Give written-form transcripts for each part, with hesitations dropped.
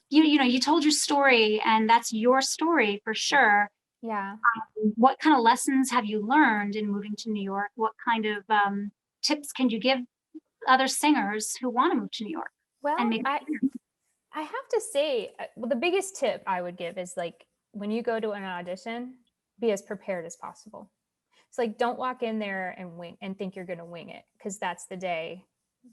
you told your story, and that's your story for sure. Yeah. What kind of lessons have you learned in moving to New York? What kind of tips can you give other singers who want to move to New York and Well, make I have to say, well, the biggest tip I would give is like when you go to an audition, be as prepared as possible. It's like don't walk in there and wing and think you're going to wing it, because that's the day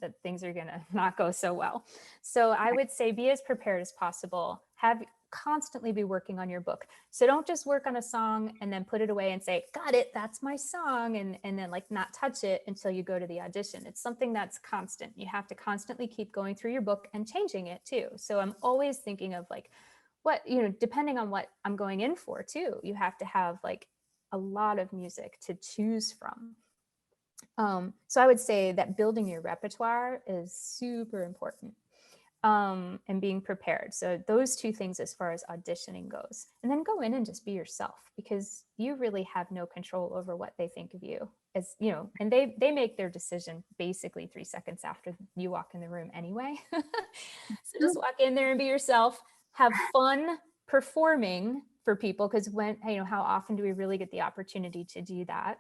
that things are going to not go so well. So I would say be as prepared as possible. Have constantly be working on your book. So don't just work on a song and then put it away and say, got it, that's my song, and then like not touch it until you go to the audition. It's something that's constant. You have to constantly keep going through your book and changing it too. So I'm always thinking of like what, depending on what I'm going in for too, you have to have like a lot of music to choose from. So I would say that building your repertoire is super important, and being prepared. So those two things as far as auditioning goes. And then go in and just be yourself, because you really have no control over what they think of you. As you know, and they make their decision basically 3 seconds after you walk in the room anyway. So just walk in there and be yourself. Have fun performing for people, because when how often do we really get the opportunity to do that?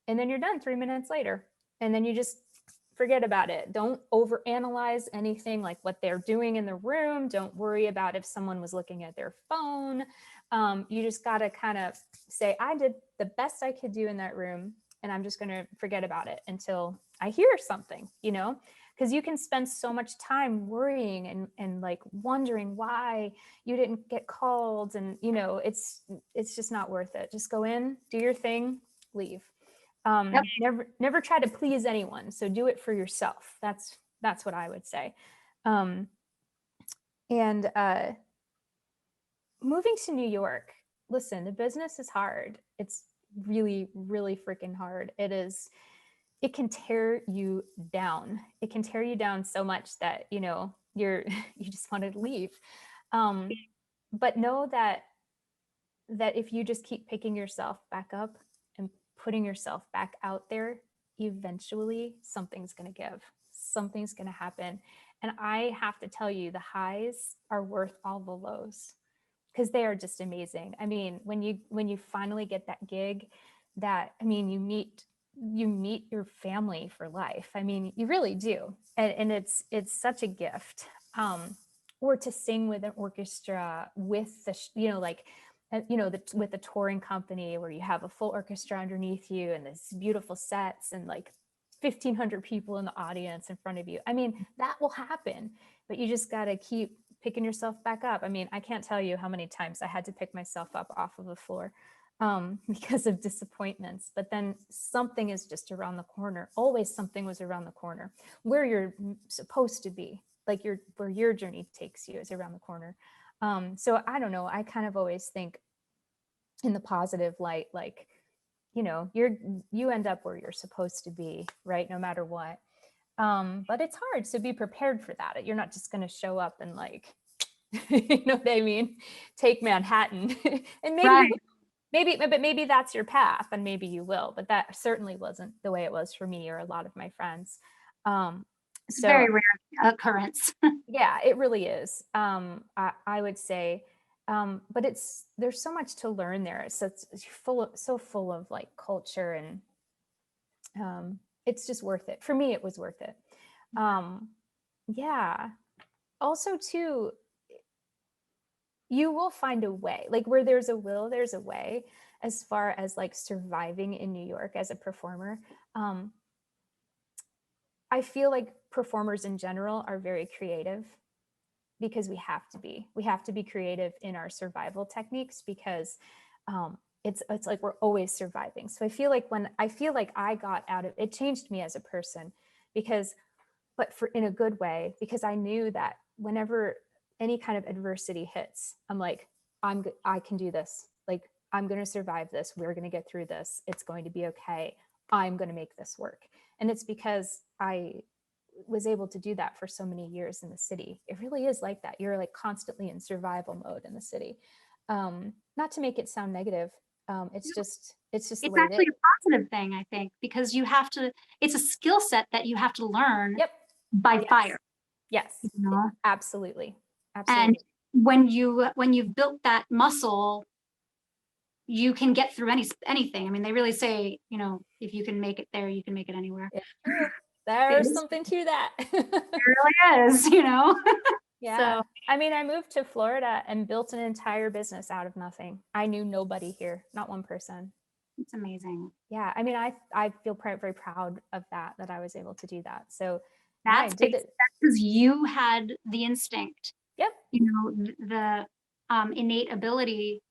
And then you're done 3 minutes later, and then you just forget about it. Don't overanalyze anything like what they're doing in the room. Don't worry about if someone was looking at their phone. You just got to kind of say, I did the best I could do in that room, and I'm just going to forget about it until I hear something, because you can spend so much time worrying and like wondering why you didn't get called. And, it's just not worth it. Just go in, do your thing, leave. Yep. Never try to please anyone. So do it for yourself. That's what I would say. And moving to New York, listen, the business is hard. It's really, really freaking hard. It is. It can tear you down. It can tear you down so much that you just want to leave. But know that if you just keep picking yourself back up and putting yourself back out there, eventually something's going to give. Something's going to happen. And I have to tell you, the highs are worth all the lows, because they are just amazing. I mean, when you finally get that gig, you meet your family for life. I mean, you really do. And it's such a gift. Or to sing with an orchestra with with the touring company, where you have a full orchestra underneath you and this beautiful sets and like 1,500 people in the audience in front of you. I mean, that will happen, but you just got to keep picking yourself back up. I mean, I can't tell you how many times I had to pick myself up off of the floor because of disappointments. But then something is just around the corner. Always something was around the corner where you're supposed to be. Like where your journey takes you is around the corner. So I don't know. I kind of always think in the positive light, like, you end up where you're supposed to be, right? No matter what. But it's hard. So be prepared for that. You're not just going to show up and like, you know what I mean? Take Manhattan and Right. maybe that's your path, and maybe you will, but that certainly wasn't the way it was for me or a lot of my friends. It's a So very rare occurrence. yeah, it really is. I would say, but there's so much to learn there. So it's so full of like culture, and it's just worth it. For me, it was worth it. Yeah. Also, too, you will find a way. Like where there's a will, there's a way. As far as like surviving in New York as a performer, I feel like performers in general are very creative, because we have to be. We have to be creative in our survival techniques, because it's like we're always surviving. So I feel like I got out of it, changed me as a person, because but for in a good way, because I knew that whenever any kind of adversity hits, I'm like, I can do this. Like, I'm going to survive this. We're going to get through this. It's going to be okay. I'm going to make this work. And it's because I was able to do that for so many years in the city. It really is like that. You're like constantly in survival mode in the city. Not to make it sound negative. It's just It's the way it actually is. a positive thing, I think, because it's a skill set that you have to learn Yep. by Yes. fire, Yes. you know? Absolutely. And Absolutely. when you've built that muscle, you can get through anything. I mean, they really say, you know, if you can make it there, you can make it anywhere. It's true. It There's is, something to that. it really is, you know. Yeah. So I mean, I moved to Florida and built an entire business out of nothing. I knew nobody here, not one person. it's amazing. Yeah. I mean, I feel very proud of that I was able to do that. So yeah, I That's did it. because you had the instinct, Yep. you know, the innate ability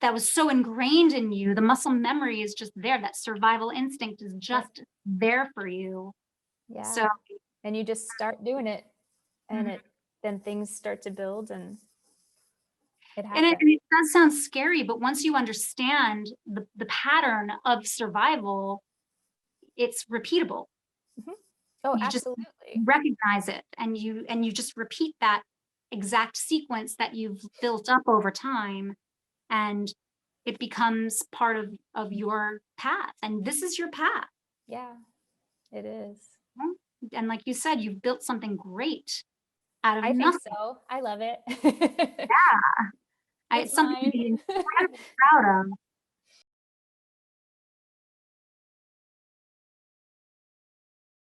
that was so ingrained in you. The muscle memory is just there. That survival instinct is Yep. just there for you. Yeah. So, And you just start doing it, and mhm. then things start to build, and it And happens. it does sound scary, but once you understand the pattern of survival, it's repeatable. Mhm. Oh, You just absolutely. recognize it, and you just repeat that exact sequence that you've built up over time, and it becomes part of your path, and this is your path. Yeah, it is. Mhm. And like you said, you've built something great out of I think nothing. so. I love it. It's It's something to mine. be incredibly proud of.